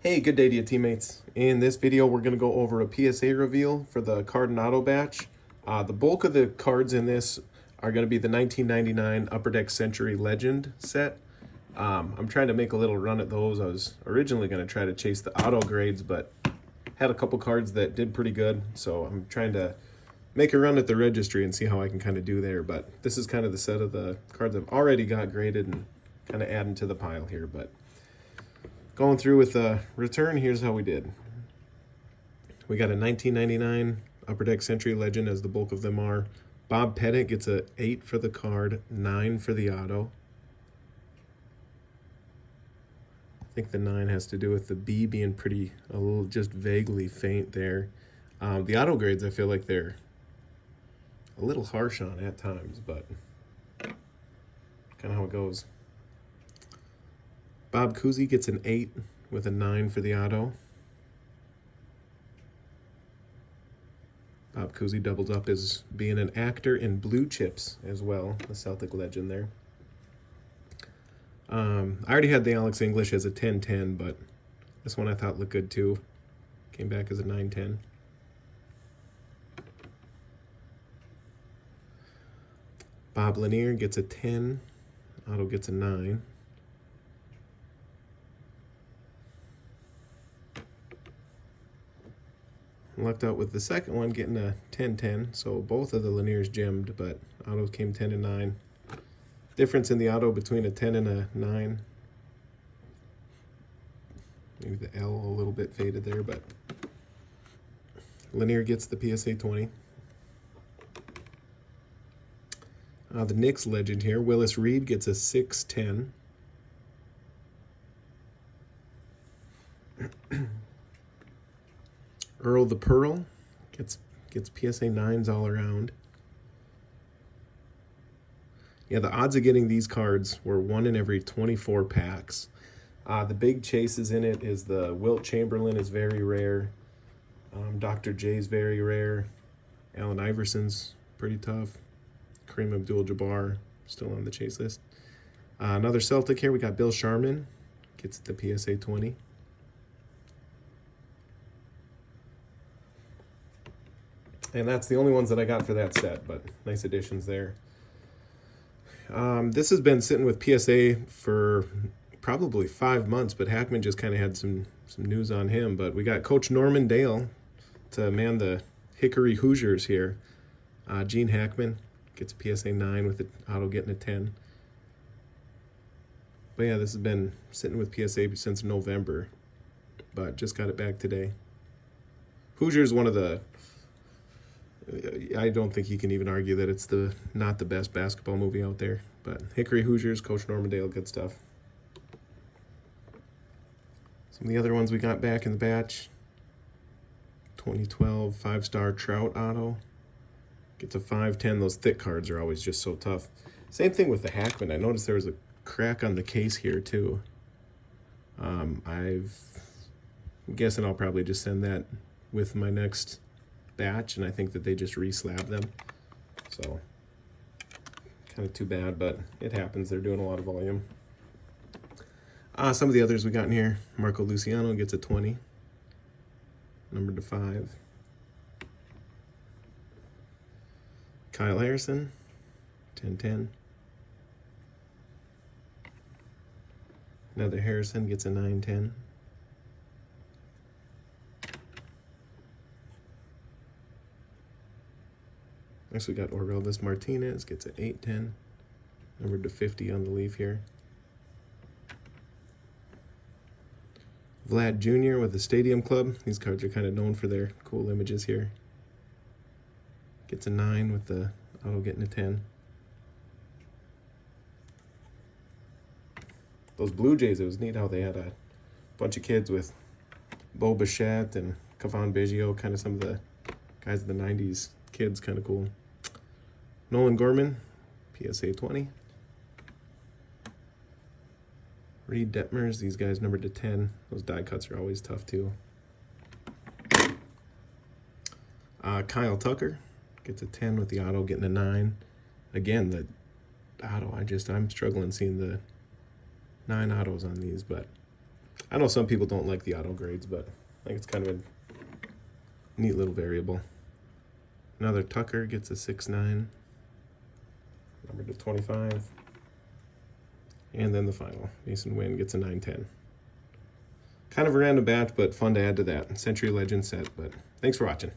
Hey, good day to you, teammates. In this video, we're going to go over a PSA reveal for the card and auto batch. The bulk of the cards in this are going to be the 1999 Upper Deck Century Legend set. I'm trying to make a little run at those. I was originally going to try to chase the auto grades, but had a couple cards that did pretty good, so I'm trying to make a run at the registry and see how I can kind of do there. But this is kind of the set of the cards I've already got graded and kind of adding to the pile here. But going through with the return, here's how we did. We got a 1999 Upper Deck Century Legend, as the bulk of them are. Bob Pettit gets a 8 for the card, 9 for the auto. I think the 9 has to do with the B being a little just vaguely faint there. The auto grades, I feel like they're a little harsh on at times, but kind of how it goes. Bob Cousy gets an 8 with a 9 for the auto. Bob Cousy doubles up as being an actor in Blue Chips as well, the Celtic legend there. I already had the Alex English as a 10-10, but this one I thought looked good too. Came back as a 9-10. Bob Lanier gets a 10. Auto gets a 9. Lucked out with the second one getting a 10-10, so both of the Laniers gemmed, but autos came 10 and 9. Difference in the auto between a 10 and a 9. Maybe the L a little bit faded there, but Lanier gets the PSA 20. The Knicks legend here, Willis Reed gets a 6-10. Earl the Pearl gets PSA 9s all around. Yeah, the odds of getting these cards were 1 in every 24 packs. The big chases in it is the Wilt Chamberlain is very rare. Dr. J's very rare. Allen Iverson's pretty tough. Kareem Abdul-Jabbar still on the chase list. Another Celtic here, we got Bill Sharman, gets the PSA 20. And that's the only ones that I got for that set, but nice additions there. This has been sitting with PSA for probably 5 months, but Hackman just kind of had some news on him. But we got Coach Norman Dale to man the Hickory Hoosiers here. Gene Hackman gets a PSA 9 with the auto getting a 10. But yeah, this has been sitting with PSA since November, but just got it back today. Hoosiers, one of the... I don't think you can even argue that it's not the best basketball movie out there. But Hickory Hoosiers, Coach Norman Dale, good stuff. Some of the other ones we got back in the batch. 2012 5-star Trout auto. Gets a 5-10. Those thick cards are always just so tough. Same thing with the Hackman. I noticed there was a crack on the case here too. I'm guessing I'll probably just send that with my next batch, and I think that they just re-slab them, so kind of too bad, but it happens. They're doing a lot of volume. Some of the others we got in here, Marco Luciano gets a 20, numbered to 5. Kyle Harrison, 10-10. Another Harrison gets a 9-10. Next we got Orelvis Martinez, gets an 8-10, numbered to 50 on the leaf here. Vlad Jr. with the Stadium Club. These cards are kind of known for their cool images here. Gets a 9 with the auto getting a 10. Those Blue Jays, it was neat how they had a bunch of kids with Bo Bichette and Cavan Biggio, kind of some of the guys of the 90s kids, kind of cool. Nolan Gorman, PSA 20. Reed Detmers, these guys numbered to 10. Those die cuts are always tough too. Kyle Tucker gets a 10 with the auto getting a 9. Again, the auto, I'm struggling seeing the 9 autos on these, but I know some people don't like the auto grades, but I think it's kind of a neat little variable. Another Tucker gets a 6.9, number to 25. And then the final, Mason Wynn gets a 9.10. Kind of a random batch, but fun to add to that Century Legend set. But thanks for watching.